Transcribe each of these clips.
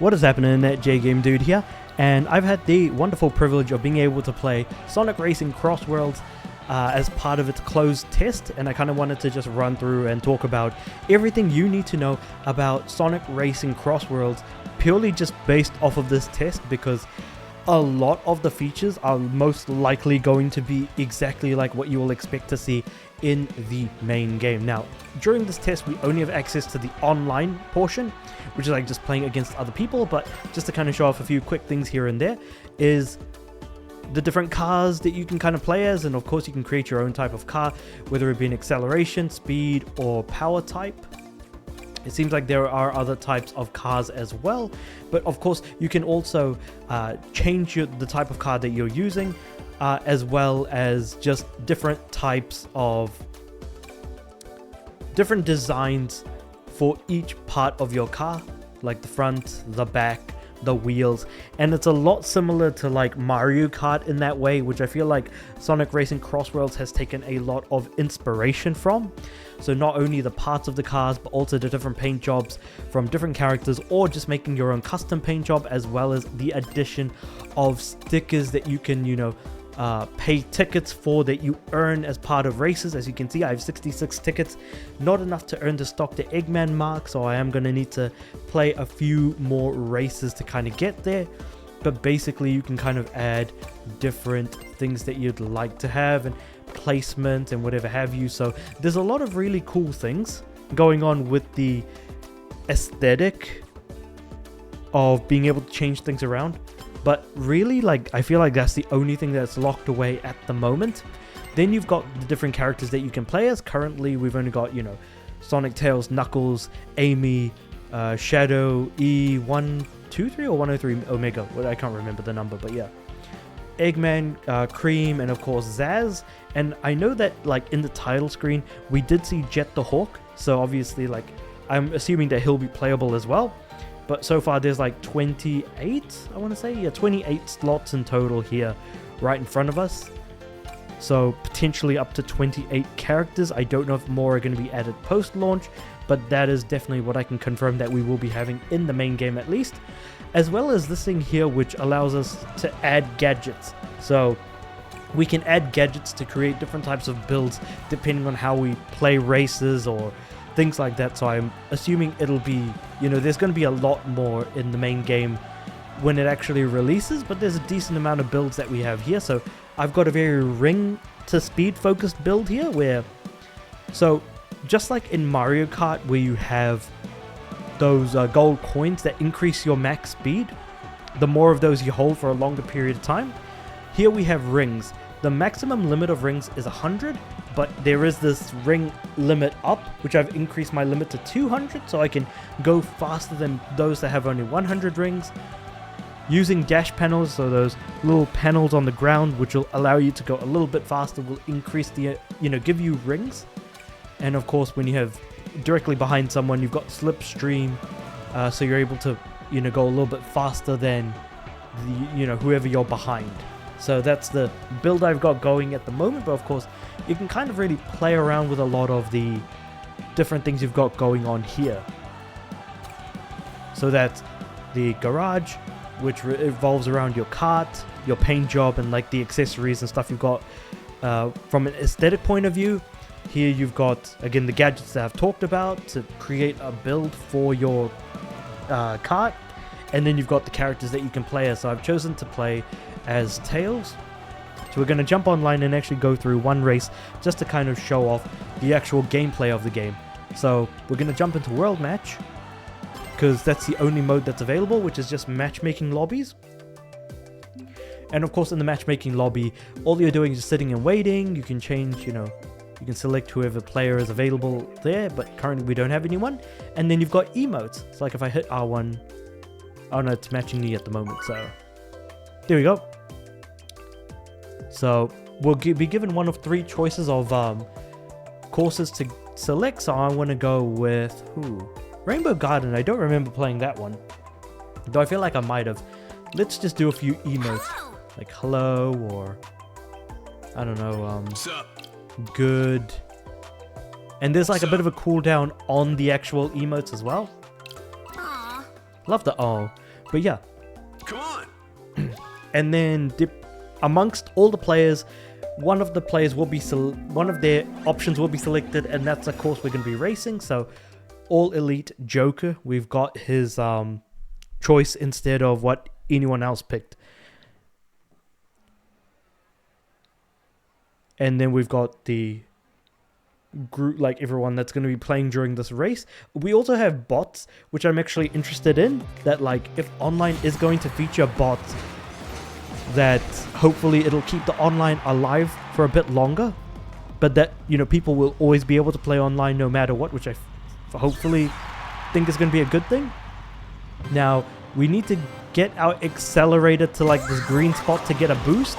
What is happening, J Game Dude here, and I've had the wonderful privilege of being able to play Sonic Racing CrossWorlds as part of its closed test, and I kind of wanted to just run through and talk about everything you need to know about Sonic Racing CrossWorlds purely just based off of this test, because a lot of the features are most likely going to be exactly like what you will expect to see in the main game. Now, during this test, we only have access to the online portion, which is like just playing against other people, but just to kind of show off a few quick things here and there is the different cars that you can kind of play as, and of course you can create your own type of car, whether it be an acceleration, speed, or power type. It seems like there are other types of cars as well, but of course you can also change the type of car that you're using, as well as just different types of different designs for each part of your car, like the front, the back, the wheels, and it's a lot similar to like Mario Kart in that way, which I feel like Sonic Racing CrossWorlds has taken a lot of inspiration from. So not only the parts of the cars, but also the different paint jobs from different characters, or just making your own custom paint job, as well as the addition of stickers that you can, pay tickets for, that you earn as part of races. As you can see, I have 66 tickets, not enough to earn the stock to Eggman mark, so I am going to need to play a few more races to kind of get there. But basically you can kind of add different things that you'd like to have, and placement and whatever have you. So there's a lot of really cool things going on with the aesthetic of being able to change things around. But really, I feel like that's the only thing that's locked away at the moment. Then you've got the different characters that you can play as. Currently, we've only got, Sonic, Tails, Knuckles, Amy, Shadow, E123 or 103 Omega. Well, I can't remember the number, but yeah. Eggman, Cream, and of course Zaz. And I know that, in the title screen, we did see Jet the Hawk. So obviously, I'm assuming that he'll be playable as well. But so far there's 28, I want to say. Yeah, 28 slots in total here right in front of us. So potentially up to 28 characters. I don't know if more are going to be added post-launch, but that is definitely what I can confirm that we will be having in the main game at least. As well as this thing here, which allows us to add gadgets. So we can add gadgets to create different types of builds depending on how we play races or things like that. So I'm assuming it'll be, there's going to be a lot more in the main game when it actually releases, but there's a decent amount of builds that we have here. So I've got a very ring to speed focused build here, so just like in Mario Kart, where you have those gold coins that increase your max speed, the more of those you hold for a longer period of time, here we have rings. The maximum limit of rings is 100, but there is this ring limit up, which I've increased my limit to 200, so I can go faster than those that have only 100 rings. Using dash panels, so those little panels on the ground, which will allow you to go a little bit faster, will increase the, give you rings. And of course, when you have directly behind someone, you've got slipstream, so you're able to, go a little bit faster than, whoever you're behind. So that's the build I've got going at the moment, but of course you can kind of really play around with a lot of the different things you've got going on here. So that's the garage, which revolves around your cart, your paint job, and the accessories and stuff you've got. From an aesthetic point of view, here you've got, again, the gadgets that I've talked about to create a build for your cart. And then you've got the characters that you can play as. So I've chosen to play as Tails. So we're going to jump online and actually go through one race just to kind of show off the actual gameplay of the game. So we're going to jump into World Match, because that's the only mode that's available, which is just matchmaking lobbies. And of course in the matchmaking lobby, all you're doing is just sitting and waiting. You can change, you can select whoever player is available there, but currently we don't have anyone. And then you've got emotes. It's like if I hit R1, oh no, it's matching me at the moment, so there we go. So we'll be given one of 3 choices of courses to select. So I want to go with Rainbow Garden. I don't remember playing that one, though I feel like I might have. Let's just do a few emotes, like hello, or I don't know, good. And there's a bit of a cooldown on the actual emotes as well. Love the But yeah. Come on. And then amongst all the players, one of their options will be selected, and that's a course we're going to be racing. So all elite Joker, we've got his choice instead of what anyone else picked. And then we've got the group, like everyone that's going to be playing during this race. We also have bots, which I'm actually interested in, that like if online is going to feature bots, that hopefully it'll keep the online alive for a bit longer, but that, you know, people will always be able to play online no matter what, which I hopefully think is going to be a good thing. Now we need to get our accelerator to like this green spot to get a boost.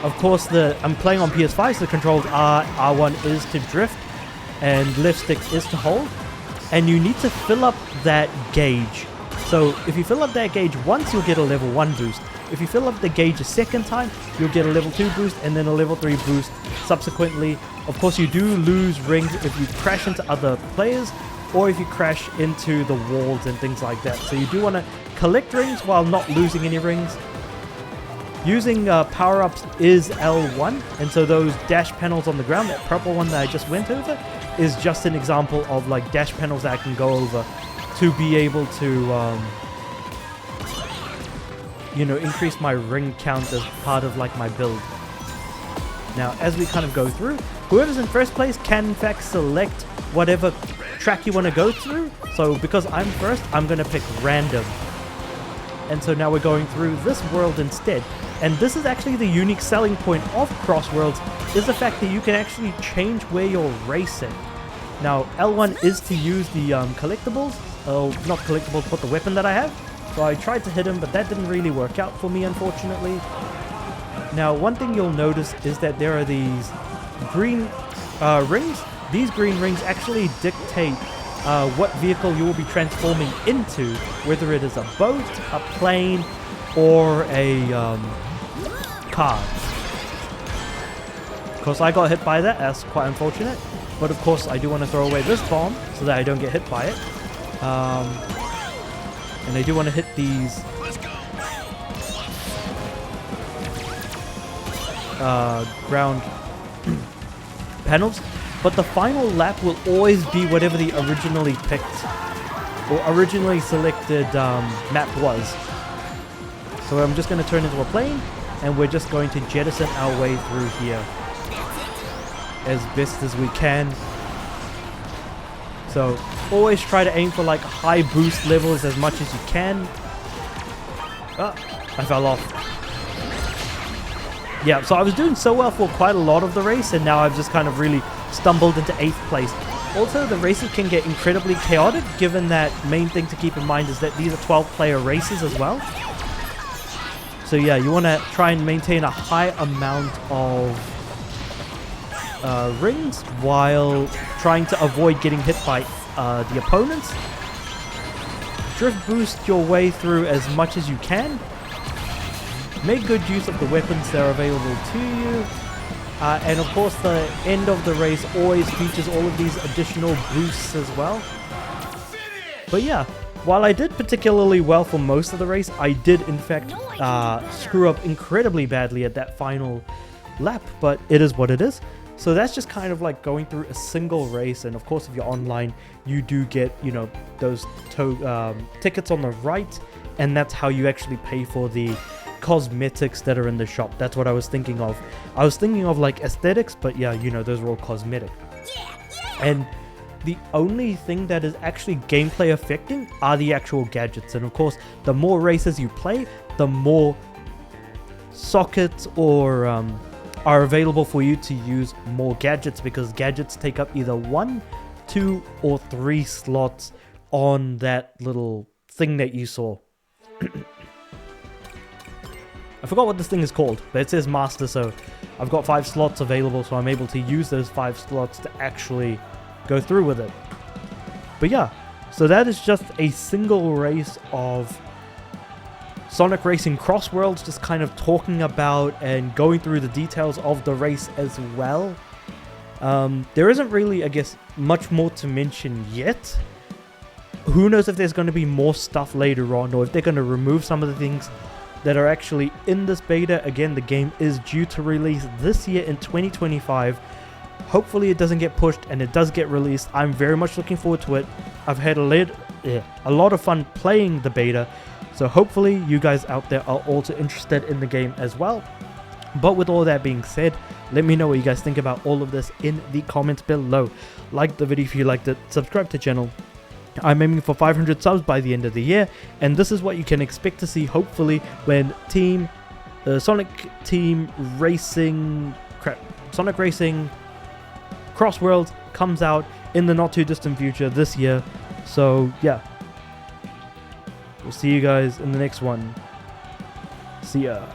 Of course, I'm playing on PS5, so the controls are R1 is to drift and left stick is to hold, and you need to fill up that gauge. So if you fill up that gauge once, you'll get a level 1 boost. If you fill up the gauge a second time, you'll get a level 2 boost and then a level 3 boost subsequently. Of course, you do lose rings if you crash into other players or if you crash into the walls and things like that. So you do want to collect rings while not losing any rings. Using power-ups is L1, and so those dash panels on the ground, that purple one that I just went over, is just an example of like dash panels that I can go over to be able to, you know, increase my ring count as part of like my build. Now, as we kind of go through, whoever's in first place can in fact select whatever track you want to go through. So because I'm first, I'm going to pick random. And so now we're going through this world instead. And this is actually the unique selling point of CrossWorlds, is the fact that you can actually change where you're racing. Now, L1 is to use the collectibles. Oh, not collectibles, but the weapon that I have. So I tried to hit him, but that didn't really work out for me, unfortunately. Now, one thing you'll notice is that there are these green rings. These green rings actually dictate what vehicle you will be transforming into, whether it is a boat, a plane, or a car. Of course, I got hit by that. That's quite unfortunate. But of course, I do want to throw away this bomb so that I don't get hit by it. And I do want to hit these ground panels. But the final lap will always be whatever the originally picked or originally selected map was. So I'm just going to turn into a plane, and we're just going to jettison our way through here as best as we can. So always try to aim for like high boost levels as much as you can. Oh, I fell off. Yeah, so I was doing so well for quite a lot of the race, and now I've just kind of really stumbled into 8th place. Also, the races can get incredibly chaotic, given that main thing to keep in mind is that these are 12-player races as well. So yeah, you want to try and maintain a high amount of rings while trying to avoid getting hit by the opponents. Drift boost your way through as much as you can. Make good use of the weapons that are available to you. And of course, the end of the race always features all of these additional boosts as well. But yeah, while I did particularly well for most of the race, I did in fact screw up incredibly badly at that final lap, but it is what it is. So that's just kind of like going through a single race. And of course, if you're online, you do get, you know, those tickets on the right, and that's how you actually pay for the cosmetics that are in the shop. That's what I was thinking of. I was thinking of like aesthetics, but yeah, you know, those are all cosmetic. And the only thing that is actually gameplay affecting are the actual gadgets. And of course, the more races you play, the more sockets or are available for you to use more gadgets, because gadgets take up either 1, 2, or 3 slots on that little thing that you saw. I forgot what this thing is called, but it says master, so I've got 5 slots available, so I'm able to use those 5 slots to actually go through with it. But yeah, so that is just a single race of Sonic Racing CrossWorlds, just kind of talking about and going through the details of the race as well. There isn't really, I guess, much more to mention yet. who knows if there's going to be more stuff later on, or if they're going to remove some of the things that are actually in this beta. Again, the game is due to release this year in 2025. Hopefully it doesn't get pushed and it does get released. I'm very much looking forward to it. I've had a lot of fun playing the beta, so hopefully you guys out there are also interested in the game as well. But with all that being said, let me know what you guys think about all of this in the comments below. Like the video if you liked it, subscribe to the channel. I'm aiming for 500 subs by the end of the year, and this is what you can expect to see hopefully when Sonic Racing CrossWorlds comes out in the not too distant future this year. So yeah, we'll see you guys in the next one. See ya.